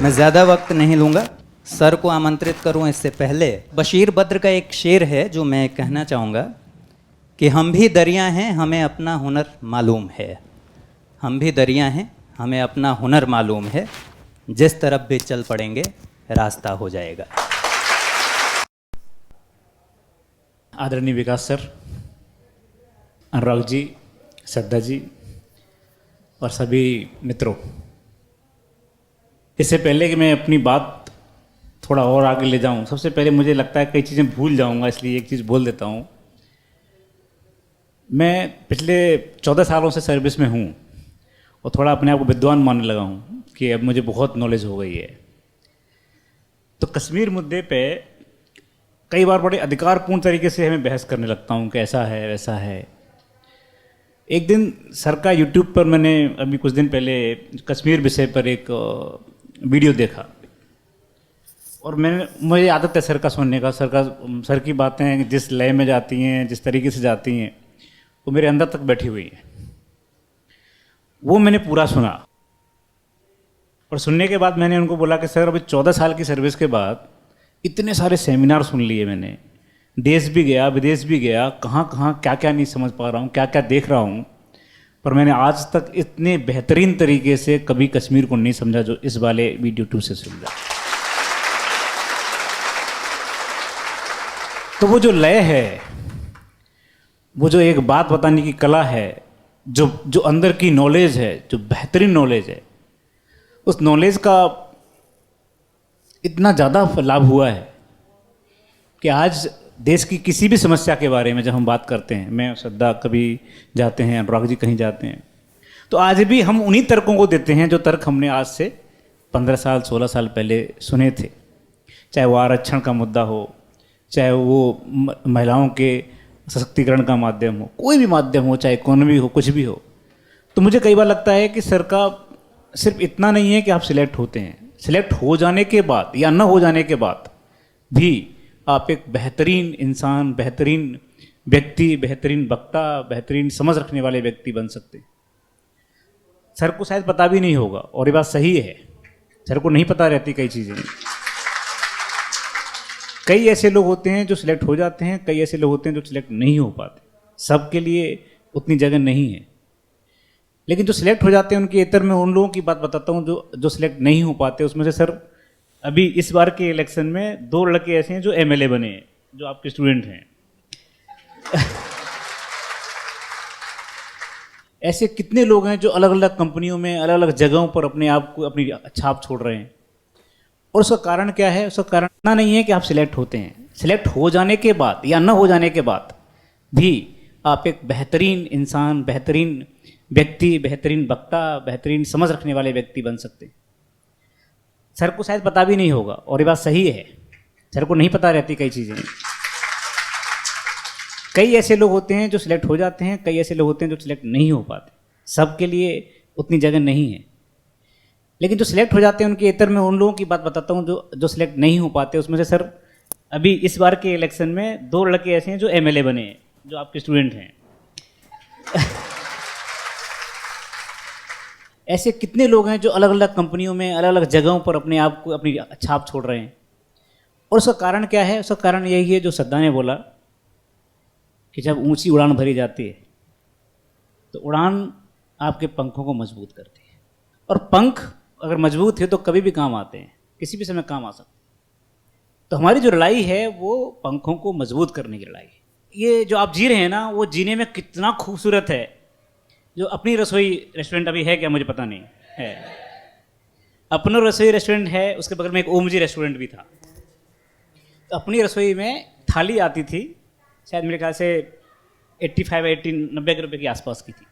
मैं ज़्यादा वक्त नहीं लूँगा, सर को आमंत्रित करूँ इससे पहले बशीर बद्र का एक शेर है जो मैं कहना चाहूँगा कि हम भी दरिया हैं, हमें अपना हुनर मालूम है। हम भी दरिया हैं, हमें अपना हुनर मालूम है, जिस तरफ भी चल पड़ेंगे रास्ता हो जाएगा। आदरणीय विकास सर, अनुराग जी, श्रद्धा जी और सभी मित्रों, इससे पहले कि मैं अपनी बात थोड़ा और आगे ले जाऊं, सबसे पहले मुझे लगता है कई चीज़ें भूल जाऊंगा, इसलिए एक चीज़ बोल देता हूं। मैं पिछले 14 सालों से सर्विस में हूं और थोड़ा अपने आप को विद्वान मानने लगा हूं कि अब मुझे बहुत नॉलेज हो गई है। तो कश्मीर मुद्दे पे कई बार बड़े अधिकारपूर्ण तरीके से हमें बहस करने लगता हूं कि ऐसा है वैसा है। एक दिन सर का यूट्यूब पर मैंने अभी कुछ दिन पहले कश्मीर विषय पर एक वीडियो देखा और मुझे आदत है सर का सुनने का। सर की बातें जिस लय में जाती हैं, जिस तरीके से जाती हैं, वो मेरे अंदर तक बैठी हुई है। वो मैंने पूरा सुना और सुनने के बाद मैंने उनको बोला कि सर अभी 14 साल की सर्विस के बाद इतने सारे सेमिनार सुन लिए मैंने, देश भी गया विदेश भी गया, कहाँ कहाँ क्या क्या नहीं समझ पा रहा हूँ, क्या क्या देख रहा हूँ, पर मैंने आज तक इतने बेहतरीन तरीके से कभी कश्मीर को नहीं समझा जो इस वाले वीडियो 2 से समझा। तो वो जो लय है, वो जो एक बात बताने की कला है, जो अंदर की नॉलेज है, जो बेहतरीन नॉलेज है, उस नॉलेज का इतना ज़्यादा लाभ हुआ है कि आज देश की किसी भी समस्या के बारे में जब हम बात करते हैं, मैं श्रद्धा कभी जाते हैं, अनुराग जी कहीं जाते हैं, तो आज भी हम उन्हीं तर्कों को देते हैं जो तर्क हमने आज से 15 साल 16 साल पहले सुने थे। चाहे वो आरक्षण का मुद्दा हो, चाहे वो महिलाओं के सशक्तिकरण का माध्यम हो, कोई भी माध्यम हो, चाहे इकोनॉमी हो, कुछ भी हो। तो मुझे कई बार लगता है कि सर का सिर्फ इतना नहीं है कि आप सिलेक्ट होते हैं, सिलेक्ट हो जाने के बाद या न हो जाने के बाद भी आप एक बेहतरीन इंसान, बेहतरीन व्यक्ति, बेहतरीन वक्ता, बेहतरीन समझ रखने वाले व्यक्ति बन सकते हैं। सर को शायद पता भी नहीं होगा और ये बात सही है, सर को नहीं पता रहती कई चीज़ें। कई ऐसे लोग होते हैं जो सिलेक्ट हो जाते हैं, कई ऐसे लोग होते हैं जो सिलेक्ट नहीं हो पाते। सबके लिए उतनी जगह नहीं है, लेकिन जो सिलेक्ट हो जाते हैं उनके इतर में उन लोगों की बात बताता हूँ जो सिलेक्ट नहीं हो पाते। उसमें से सर अभी इस बार के इलेक्शन में 2 लड़के ऐसे हैं जो एमएलए बने हैं, जो आपके स्टूडेंट हैं। ऐसे कितने लोग हैं जो अलग अलग कंपनियों में, अलग अलग जगहों पर अपने आप को, अपनी छाप छोड़ रहे हैं। और उसका कारण क्या है? उसका कारण इतना नहीं है कि आप सिलेक्ट होते हैं, सिलेक्ट हो जाने के बाद या न हो जाने के बाद भी आप एक बेहतरीन इंसान, बेहतरीन व्यक्ति, बेहतरीन वक्ता, बेहतरीन समझ रखने वाले व्यक्ति बन सकते हैं। सर को शायद पता भी नहीं होगा और ये बात सही है, सर को नहीं पता रहती कई चीज़ें। कई ऐसे लोग होते हैं जो सिलेक्ट हो जाते हैं, कई ऐसे लोग होते हैं जो सिलेक्ट नहीं हो पाते। सबके लिए उतनी जगह नहीं है, लेकिन जो सिलेक्ट हो जाते हैं उनके इतर में उन लोगों की बात बताता हूँ जो सिलेक्ट नहीं हो पाते। उसमें से सर अभी इस बार के इलेक्शन में 2 लड़के ऐसे हैं जो एमएलए बने हैं, जो आपके स्टूडेंट हैं। ऐसे कितने लोग हैं जो अलग अलग कंपनियों में, अलग अलग जगहों पर अपने आप को, अपनी छाप छोड़ रहे हैं। और उसका कारण क्या है? उसका कारण यही है जो श्रद्धा ने बोला कि जब ऊंची उड़ान भरी जाती है तो उड़ान आपके पंखों को मजबूत करती है, और पंख अगर मजबूत है तो कभी भी काम आते हैं, किसी भी समय काम आ सकते हैं। तो हमारी जो लड़ाई है वो पंखों को मजबूत करने की लड़ाई है। ये जो आप जी रहे हैं ना, वो जीने में कितना खूबसूरत है। जो अपनी रसोई रेस्टोरेंट अभी है क्या मुझे पता नहीं है, अपना रसोई रेस्टोरेंट है, उसके बगल में एक ओम जी रेस्टोरेंट भी था। तो अपनी रसोई में थाली आती थी, शायद मेरे ख्याल से 90 रुपये के आसपास की थी।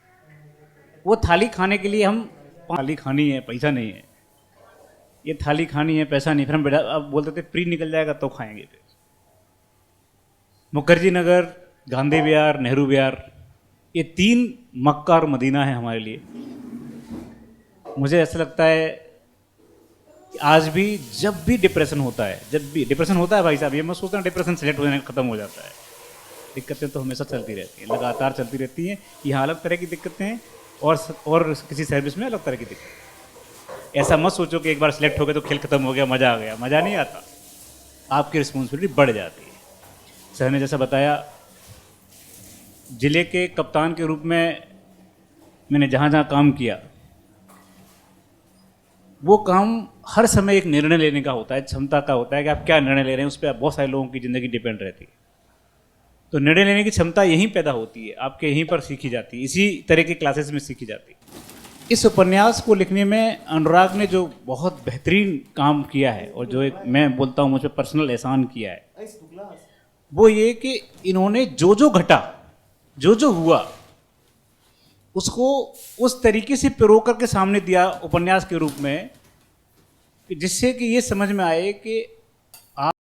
वो थाली खाने के लिए हम थाली खानी है, पैसा नहीं है, ये थाली खानी है, पैसा नहीं, फिर हम अब बोलते थे प्री निकल जाएगा तो खाएंगे। फिर मुखर्जी नगर, गांधी विहार, नेहरू विहार, ये 3 मक्का और मदीना है हमारे लिए। मुझे ऐसा लगता है कि आज भी जब भी डिप्रेशन होता है, जब भी डिप्रेशन होता है भाई साहब, ये मैं सोचता हूँ डिप्रेशन सिलेक्ट हो जाने खत्म हो जाता है। दिक्कतें तो हमेशा चलती रहती हैं, लगातार चलती रहती हैं। यहाँ अलग तरह की दिक्कतें हैं और किसी सर्विस में अलग तरह की दिक्कत। ऐसा मत सोचो कि एक बार सिलेक्ट हो गए तो खेल खत्म हो गया, मज़ा आ गया। मज़ा नहीं आता, आपकी रिस्पॉन्सिबिलिटी बढ़ जाती है। सर ने जैसा बताया, ज़िले के कप्तान के रूप में मैंने जहाँ जहाँ काम किया, वो काम हर समय एक निर्णय लेने का होता है, क्षमता का होता है कि आप क्या निर्णय ले रहे हैं, उस पर बहुत सारे लोगों की ज़िंदगी डिपेंड रहती है। तो निर्णय लेने की क्षमता यहीं पैदा होती है, आपके यहीं पर सीखी जाती है, इसी तरह की क्लासेस में सीखी जाती है। इस उपन्यास को लिखने में अनुराग ने जो बहुत बेहतरीन काम किया है, और जो एक मैं बोलता हूँ मुझ पर पर्सनल एहसान किया है, वो ये कि इन्होंने जो जो घटा, जो जो हुआ, उसको उस तरीके से पिरो करके सामने दिया उपन्यास के रूप में, कि जिससे कि ये समझ में आए कि